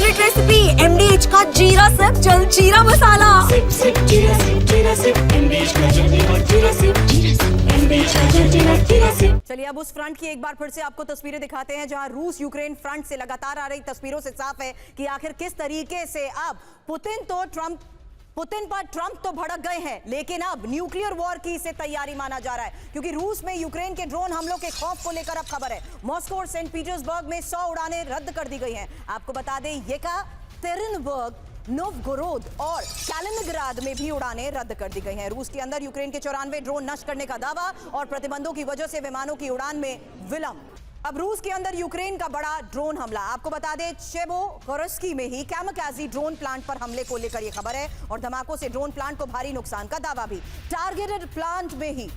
Favourite recipe MDH का जीरा SIP जल जीरा मसाला। सिप सिप जीरा सिप MDH का जल्दी और जीरा सिप MDH का जल्दी और जीरा सिप। चलिए अब उस फ्रंट की एक बार फिर से आपको तस्वीरें दिखाते हैं जहां रूस यूक्रेन फ्रंट से लगातार आ रही तस्वीरों से साफ है कि आखिर किस तरीके से अब पुतिन पर ट्रंप तो भड़क गए हैं, लेकिन अब न्यूक्लियर वॉर की इसे तैयारी माना जा रहा है, क्योंकि रूस में यूक्रेन के ड्रोन हमलों के खौफ को लेकर अब खबर है। मॉस्को और सेंट पीटर्सबर्ग में 100 उड़ानें रद्द कर दी गई हैं। आपको बता दें येकातेरिनबर्ग, नोवगोरोद और कैलिनिंग्राद में भी उड़ानें रद्द कर दी गई हैं। रूस के अंदर यूक्रेन के 94 ड्रोन नष्ट करने का दावा और प्रतिबंधों की वजह से विमानों की उड़ान में विलंब। अब रूस के अंदर यूक्रेन का बड़ा ड्रोन हमला। आपको बता दें चेबोगोर्स्की में ही कामिकाज़ी ड्रोन प्लांट पर हमले को लेकर यह खबर है और धमाकों से ड्रोन प्लांट को भारी नुकसान का दावा भी। टारगेटेड प्लांट में ही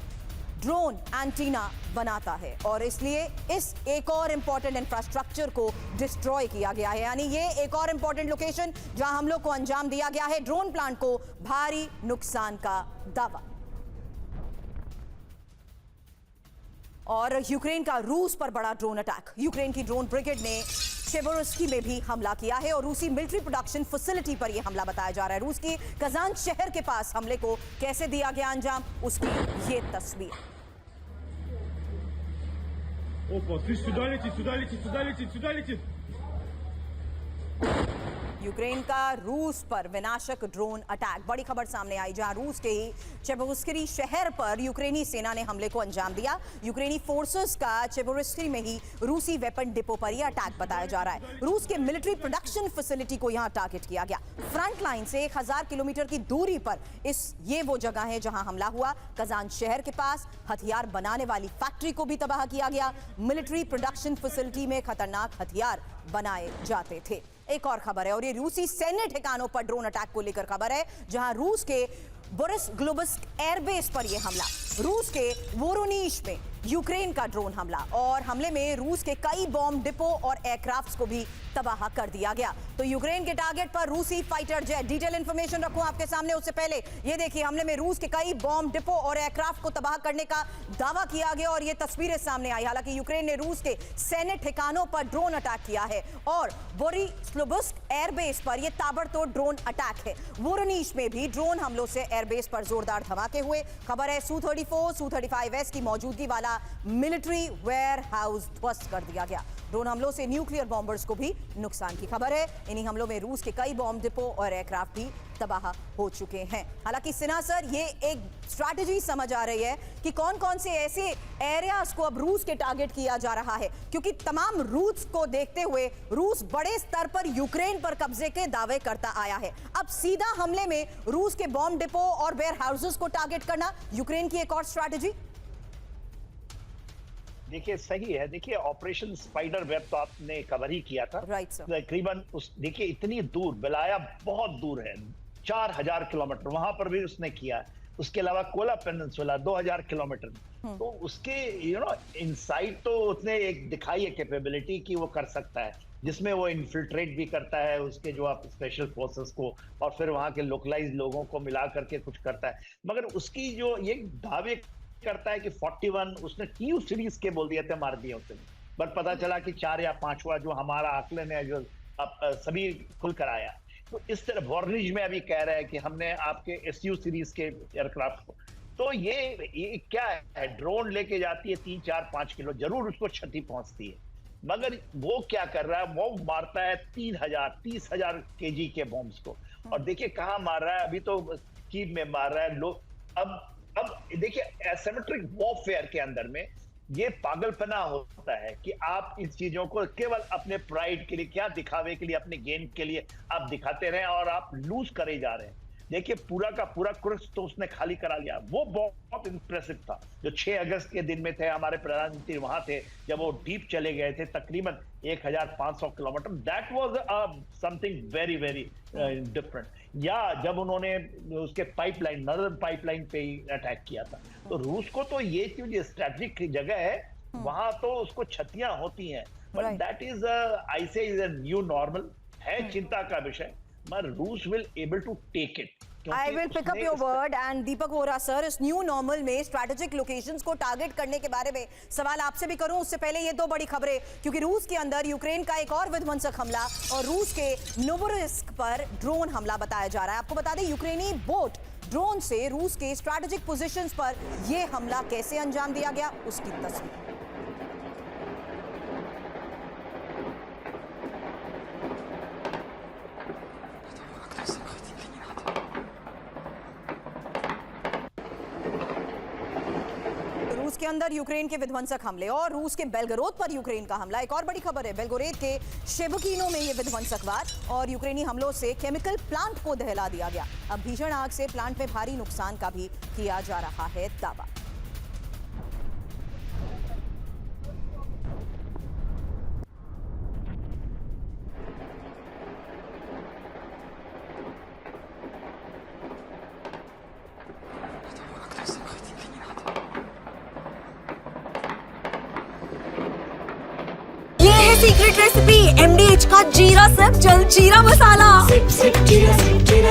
ड्रोन एंटीना बनाता है और इसलिए इस एक और इंपॉर्टेंट इंफ्रास्ट्रक्चर को डिस्ट्रॉय किया गया है। यानी ये एक और इंपॉर्टेंट लोकेशन जहां हमलों को अंजाम दिया गया है। ड्रोन प्लांट को भारी नुकसान का दावा। और यूक्रेन का रूस पर बड़ा ड्रोन अटैक। यूक्रेन की ड्रोन ब्रिगेड ने चेबोरोस्की में भी हमला किया है और रूसी मिलिट्री प्रोडक्शन फैसिलिटी पर यह हमला बताया जा रहा है। रूस की कजान शहर के पास हमले को कैसे दिया गया अंजाम, उसकी ये तस्वीर। Опа, ты сюда летит, сюда लетит, сюда летит, сюда летит. यूक्रेन का रूस पर विनाशक ड्रोन अटैक। बड़ी खबर सामने आई जहां रूस के ही चेबोरिस्की शहर पर यूक्रेनी सेना ने हमले को अंजाम दिया। यूक्रेनी फोर्सेस का चेबोरिस्की में ही रूसी वेपन डिपो पर यह अटैक बताया जा रहा है। रूस के मिलिट्री प्रोडक्शन फैसिलिटी को यहां टारगेट किया गया। फ्रंट लाइन से 1000 किलोमीटर की दूरी पर ये वो जगह है जहां हमला हुआ। कजान शहर के पास हथियार बनाने वाली फैक्ट्री को भी तबाह किया गया। मिलिट्री प्रोडक्शन फैसिलिटी में खतरनाक हथियार बनाए जाते थे। एक और खबर है और ये रूसी सैन्य ठिकानों पर ड्रोन अटैक को लेकर खबर है जहां रूस के बोरिस ग्लोबस्क एयरबेस पर यह हमला। रूस के वोरोनिश में यूक्रेन का ड्रोन हमला और हमले में रूस के कई बॉम्ब डिपो और एयरक्राफ्ट्स को भी तबाह कर दिया गया। तो यूक्रेन के टारगेट पर रूसी फाइटर जेट। डिटेल इंफॉर्मेशन रखूं आपके सामने उससे पहले ये देखिए, हमले में रूस के कई बॉम्ब डिपो और एयरक्राफ्ट को तबाह करने का दावा किया गया और ये तस्वीरें सामने आई। हालांकि यूक्रेन ने रूस के सैन्य ठिकानों पर ड्रोन अटैक किया है और बोरिस्लाविस्क एयरबेस पर यह ताबड़तोड़ ड्रोन अटैक है। वोरोनिश में भी ड्रोन हमलों से एयरबेस पर जोरदार धमाके हुए। खबर है Su-34, Su-35S की मौजूदगी वाला मिलिट्री वेयर हाउस ध्वस्त कर दिया गया। ड्रोन हमलों से न्यूक्लियर बॉम्बर्स को भी नुकसान की खबर है। इन्हीं हमलों में रूस के कई बॉम्ब डिपो और एयरक्राफ्ट भी तबाह हो चुके हैं। हालांकि सिन्हा सर, ये एक स्ट्रैटेजी समझ आ रही है कि कौन कौन से ऐसे एरियाज को अब रूस के टारगेट किया जा रहा है, क्योंकि तमाम रूट्स को देखते हुए रूस बड़े स्तर पर यूक्रेन पर कब्जे के दावे करता आया है। अब सीधा हमले में रूस के बॉम्ब डिपो और वेयर हाउसेस को टारगेट करना यूक्रेन की एक और स्ट्रैटेजी। देखिए सही है। देखिए ऑपरेशन स्पाइडर वेब तो आपने कवर ही किया था। Right sir. तकरीबन देखिए इतनी दूर, बेलाया बहुत दूर है, 4000 किलोमीटर, वहां पर भी उसने किया। उसके अलावा कोला पेनिनसुला 2000 किलोमीटर। तो उसके इनसाइड तो उसने एक दिखाई है कैपेबिलिटी की वो कर सकता है, जिसमें वो इन्फिल्ट्रेट भी करता है उसके जो आप स्पेशल फोर्सेस को और फिर वहां के लोकलाइज लोगों को मिला करके कुछ करता है। मगर उसकी जो ये दावे करता है कि 41 उसने TU सीरीज के बोल दिए थे, मार दिए उसने, बट पता चला कि 4 या 5वां जो हमारा आकलन है जो सभी खुल कर आया। तो इस तरह वॉर्निज में अभी कह रहा है कि हमने आपके SU सीरीज के एयरक्राफ्ट को, तो ये क्या है, ड्रोन लेके जाती है 3, 4, 5 किलो, जरूर उसको क्षति पहुंचती है, मगर वो क्या कर रहा है, वो मारता है 30,000 kg के बॉम्ब्स को। और देखिए कहाँ मार रहा है, अभी तो कीव में मार रहा है लोग। अब देखिए एसिमेट्रिक वॉरफेयर के अंदर में ये पागलपना होता है कि आप इन चीजों को केवल अपने प्राइड के लिए, क्या दिखावे के लिए, अपने गेम के लिए आप दिखाते रहे और आप लूज करे जा रहे हैं। देखिए पूरा का पूरा कुर्स्क तो उसने खाली करा लिया। वो बहुत इंप्रेसिव था जो 6 अगस्त के दिन में थे, हमारे प्रधानमंत्री वहां थे जब वो डीप चले गए थे तकरीबन 1500 kilometre. That was something very very different. या जब उन्होंने उसके पाइपलाइन, नॉर्दर्न पाइपलाइन पे ही अटैक किया था। तो रूस को तो ये जो स्ट्रेटेजिक जगह है वहां तो उसको क्षतियां होती हैं, बट दैट इज आई से इज अ न्यू नॉर्मल है। चिंता का विषय, but Rus will able to take it. I will pick up your word and Deepak Vora sir, इस न्यू नॉर्मल में स्ट्रैटेजिक लोकेशंस को टारगेट करने के बारे में सवाल आपसे भी करूं, उससे पहले ये दो बड़ी खबरें, क्योंकि रूस के अंदर यूक्रेन का एक और विध्वंसक हमला और रूस के नोवोरोसिस्क पर ड्रोन हमला बताया जा रहा है। आपको बता दें, यूक्रेनी बोट ड्रोन से रूस के स्ट्रैटेजिक पोजीशंस पर यह हमला कैसे अंजाम दिया गया, उसकी तस्वीर। रूस के अंदर यूक्रेन के विध्वंसक हमले और रूस के बेलगरोद पर यूक्रेन का हमला। एक और बड़ी खबर है, बेलगोरेद के शेबकीनो में ये विध्वंसक वार और यूक्रेनी हमलों से केमिकल प्लांट को दहला दिया गया। अब भीषण आग से प्लांट में भारी नुकसान का भी किया जा रहा है दावा। सीक्रेट रेसिपी MDH का जीरा सिप जलजीरा मसाला। Sip, sip, jeera, sip, jeera.